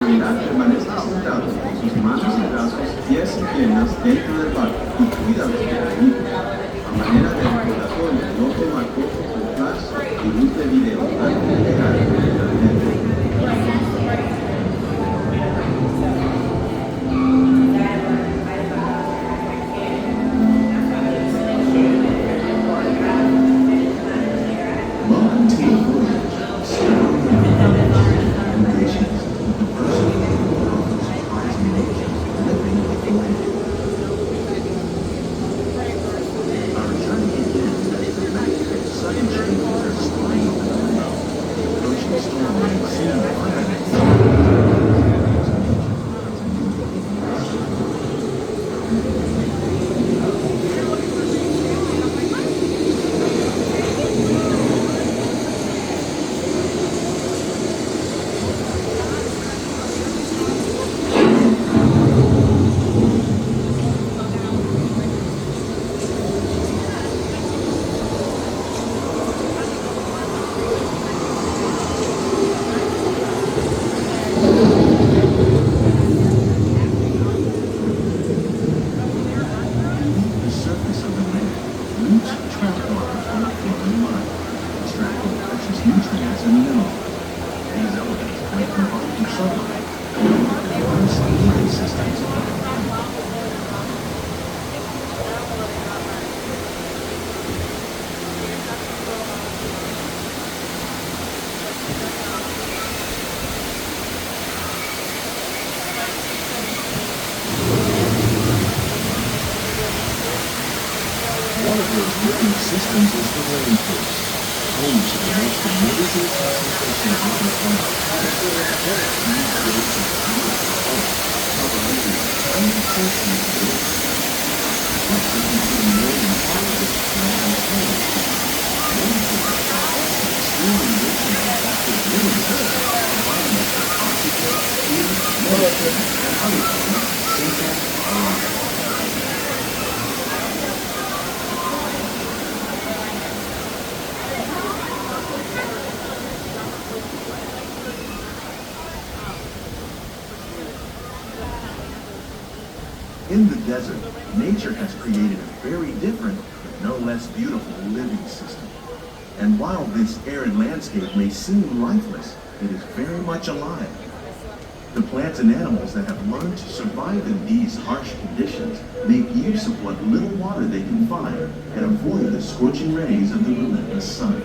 deberá permanecer sentado con sus manos y brazos, pies y piernas dentro del barco y cuida los pequeñitos. A manera de recordatorio, no toma fotos con flash y luz de video antes de llegar al planeta. Systems is the rainforest, home to the most amazing concentration of wildlife. These birds are beautiful homes, cover only a tiny portion of the earth. But they contain more than all of its plant and animal species. Many birds are also extremely rich in productive living systems, providing us with oxygen, food, medicine, and other things essential to our lives. In the desert, nature has created a very different, but no less beautiful living system. And while this arid landscape may seem lifeless, it is very much alive. The plants and animals that have learned to survive in these harsh conditions make use of what little water they can find and avoid the scorching rays of the relentless sun.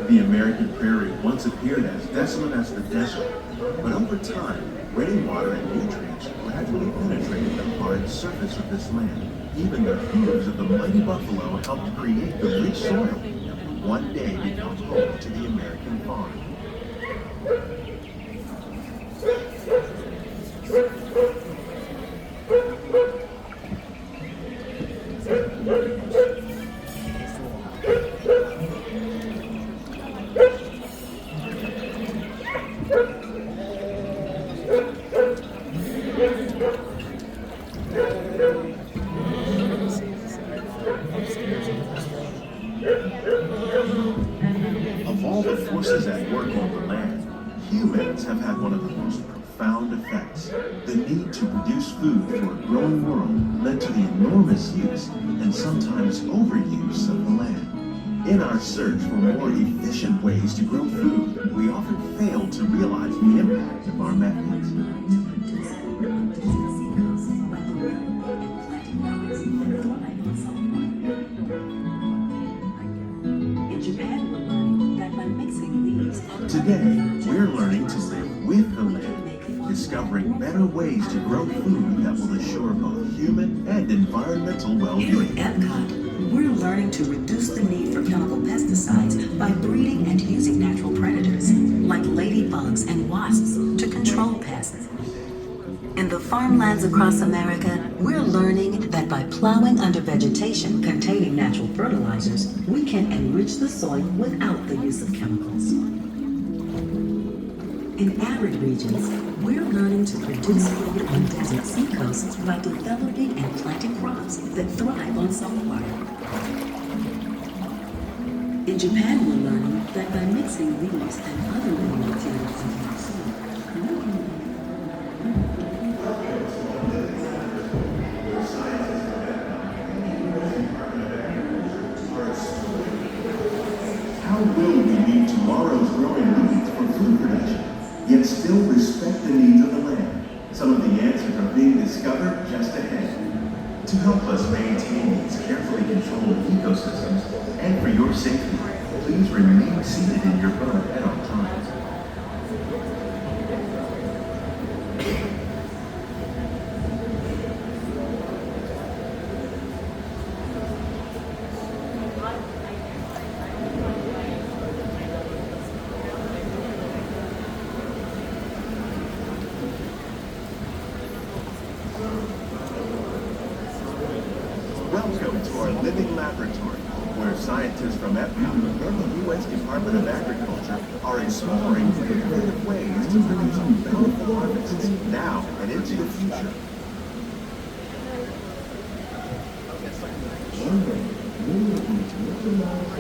The American prairie once appeared as desolate as the desert, but over time, rainwater and nutrients gradually penetrated the hard surface of this land. Even the hooves of the mighty buffalo helped create the rich soil that would one day become home to the American farm. Of all the forces at work on the land, humans have had one of the most profound effects. The need to produce food for a growing world led to the enormous use and sometimes overuse of the land. In our search for more efficient ways to grow food, we often fail to realize the impact of our methods. Today, we're learning to live with the land, discovering better ways to grow food that will assure both human and environmental well-being. Here at Epcot, we're learning to reduce the need for chemical pesticides by breeding and using natural predators, like ladybugs and wasps, to control pests. In the farmlands across America, we're learning that by plowing under vegetation containing natural fertilizers, we can enrich the soil without the use of chemicals. In arid regions, we're learning to produce food on desert seacoasts by developing and planting crops that thrive on salt water. In Japan, we're learning that by mixing leaves and other living materials into your soil, you can How will we meet tomorrow's growing needs for food production, yet still respect the needs of the land? Some of the answers are being discovered just ahead. To help us maintain these carefully controlled ecosystems, and for your safety, please remain seated in your boat at all times. Welcome to our living laboratory, where scientists from Epcot and the U.S. Department of Agriculture are exploring innovative ways to produce bountiful harvests now and into the future.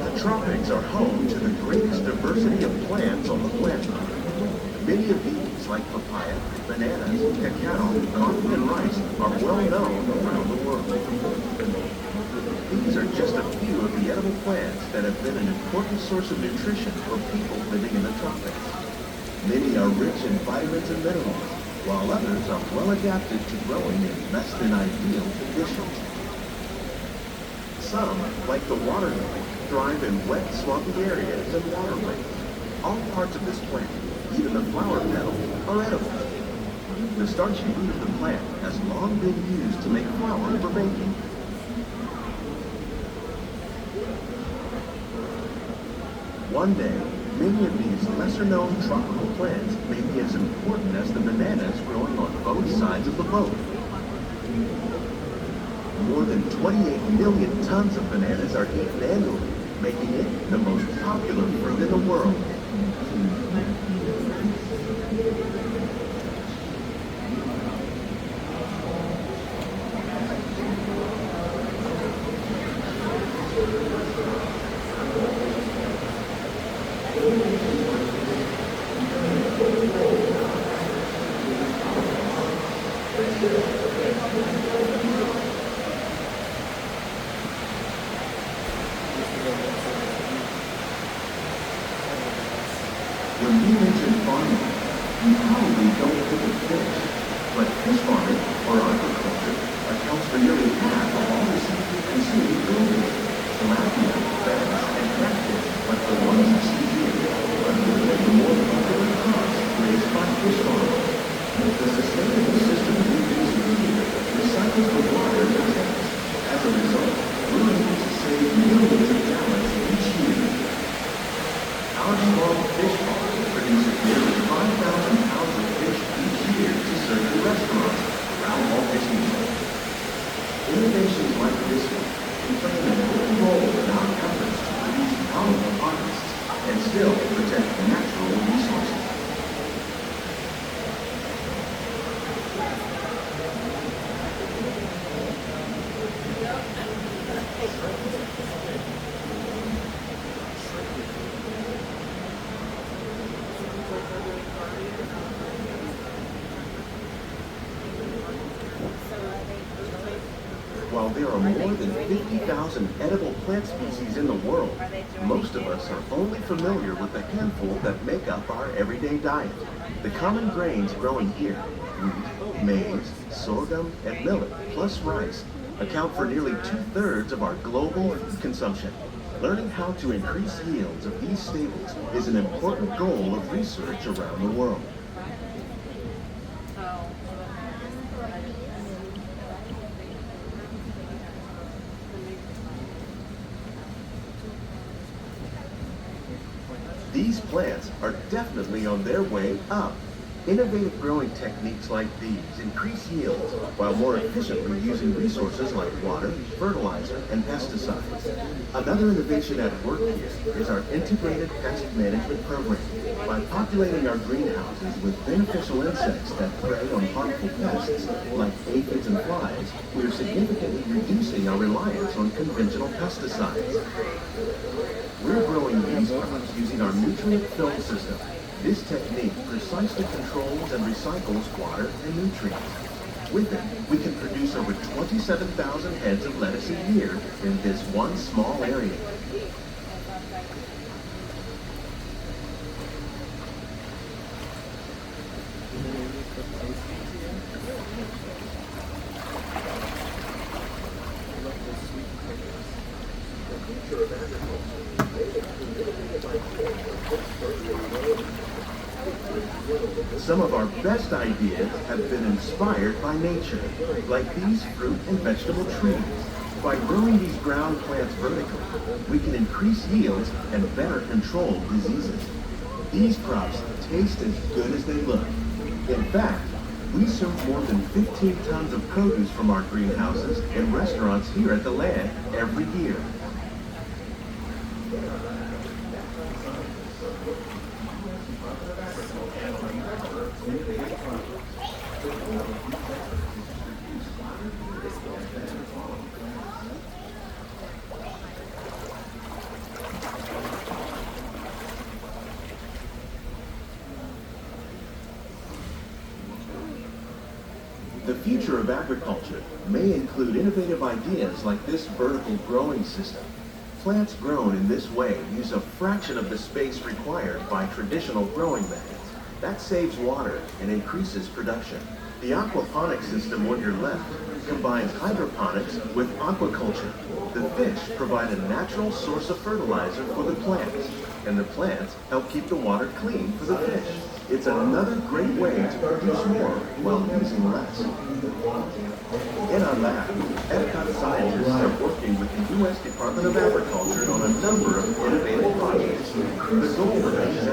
The tropics are home to the greatest diversity of plants on the planet. Many of these, like papaya, bananas, cacao, coffee, and rice, are well known around the world. These are just a few of the edible plants that have been an important source of nutrition for people living in the tropics. Many are rich in vitamins and minerals, while others are well adapted to growing in less than ideal conditions. Some, like the water lily, thrive in wet, swampy areas and waterways. All parts of this plant, even the flower petals, are edible. The starchy root of the plant has long been used to make flour for baking. One day, many of these lesser-known tropical plants may be as important as the bananas growing on both sides of the boat. More than 28 million tons of bananas are eaten annually, making it the most popular fruit in the world. When you mention farming, you probably don't think of fish, but fish farming, or aquaculture, accounts for nearly half of all the seafood consumed globally. Tilapia, bass, and catfish, like the ones you see here, are many of the more popular crops raised by fish farmers. The sustainable system we use here recycles the water it takes. As a result, we're able to save millions of gallons each year. Our small fish farm produces nearly 5,000 pounds of fish each year to serve in restaurants around Walt Disney World. Innovations like this one can play an important role in our efforts to produce bountiful harvests and still protect natural resources. While there are more than 50,000 edible plant species in the world, most of us are only familiar with the handful that make up our everyday diet. The common grains growing here, wheat, maize, sorghum, and millet, plus rice, account for nearly 2/3 of our global food consumption. Learning how to increase yields of these staples is an important goal of research around the world. These plants are definitely on their way up. Innovative growing techniques like these increase yields while more efficiently using resources like water, fertilizer, and pesticides. Another innovation at work here is our integrated pest management program. By populating our greenhouses with beneficial insects that prey on harmful pests like aphids and flies, we are significantly reducing our reliance on conventional pesticides. We're growing these crops using our nutrient film system. This technique precisely controls and recycles water and nutrients. With it, we can produce over 27,000 heads of lettuce a year in this one small area. Some of our best ideas have been inspired by nature, like these fruit and vegetable trees. By growing these ground plants vertically, we can increase yields and better control diseases. These crops taste as good as they look. In fact, we serve more than 15 tons of produce from our greenhouses in restaurants here at the Land every year. The future of agriculture may include innovative ideas like this vertical growing system. Plants grown in this way use a fraction of the space required by traditional growing methods. That saves water and increases production. The aquaponics system on your left combines hydroponics with aquaculture. The fish provide a natural source of fertilizer for the plants, and the plants help keep the water clean for the fish. It's another great way to produce more while using less. In our lab, Epcot scientists are working with the U.S. Department of Agriculture on a number of innovative projects. The goal remains is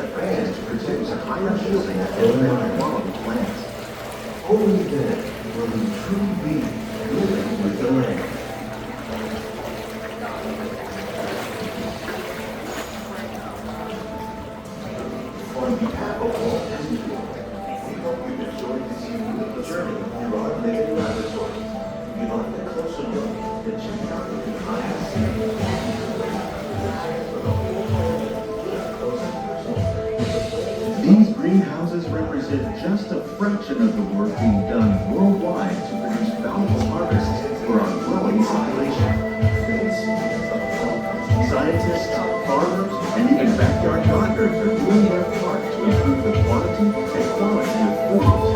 to produce higher yielding and better quality plants. Only then will we truly be living with the land. On behalf of Walt Disney World, we hope you've enjoyed this unique journey through our living laboratory. If you'd like a closer look, then check out the behind the scenes. These greenhouses represent just a fraction of the work being done worldwide to produce bountiful harvests for our growing population. Scientists, farmers, and even backyard gardeners are doing their part to improve the quantity and quality of food